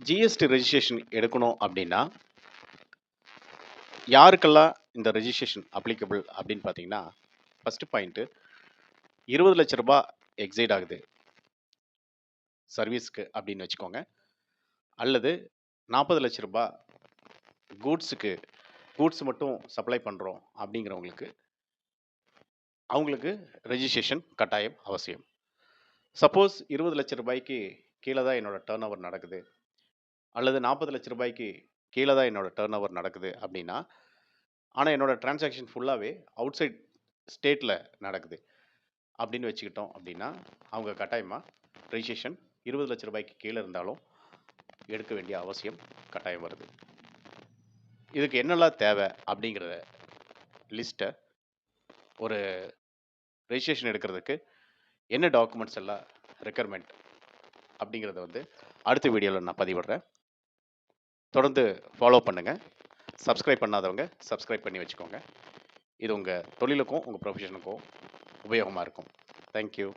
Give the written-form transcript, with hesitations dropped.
GST registration எடுக்கணும் அப்படின்னா யாருக்கெல்லாம் இந்த ரெஜிஸ்ட்ரேஷன் அப்ளிகபிள் அப்படின்னு பார்த்தீங்கன்னா, ஃபஸ்ட்டு பாயிண்ட்டு 20 லட்ச ரூபாய் எக்ஸைட் ஆகுது சர்வீஸ்க்கு அப்படின்னு வச்சுக்கோங்க. அல்லது 40 லட்ச ரூபாய் கூட்ஸ் மட்டும் சப்ளை பண்ணுறோம் அப்படிங்கிறவங்களுக்கு அவங்களுக்கு ரெஜிஸ்ட்ரேஷன் கட்டாயம் அவசியம். சப்போஸ் 20 லட்ச ரூபாய்க்கு கீழே தான் என்னோட டர்ன் ஓவர் நடக்குது, அல்லது 40 லட்ச ரூபாய்க்கு கீழே தான் என்னோட டர்ன் ஓவர் நடக்குது அப்படின்னா, ஆனால் என்னோட டிரான்சாக்ஷன் ஃபுல்லாகவே அவுட் சைட் ஸ்டேட்டில் நடக்குது அப்படின்னு வச்சுக்கிட்டோம் அப்படின்னா, அவங்க கட்டாயமாக ரெஜிஸ்ட்ரேஷன் 20 லட்ச ரூபாய்க்கு கீழே இருந்தாலும் எடுக்க வேண்டிய அவசியம் கட்டாயம் வருது. இதுக்கு என்னெல்லாம் தேவை அப்படிங்கிற லிஸ்ட்டை, ஒரு ரெஜிஸ்ட்ரேஷன் எடுக்கிறதுக்கு என்ன டாக்குமெண்ட்ஸ் எல்லாம் ரெக்குயர்மெண்ட் அப்படிங்கிறத அடுத்த வீடியோவில் நான் பதிவிடுறேன். தொடர்ந்து ஃபாலோ பண்ணுங்கள். சப்ஸ்கிரைப் பண்ணாதவங்க சப்ஸ்கிரைப் பண்ணி வச்சுக்கோங்க. இது உங்கள் தொழிலுக்கும் உங்கள் ப்ரொஃபஷனுக்கும் உபயோகமாக இருக்கும். தேங்க்யூ.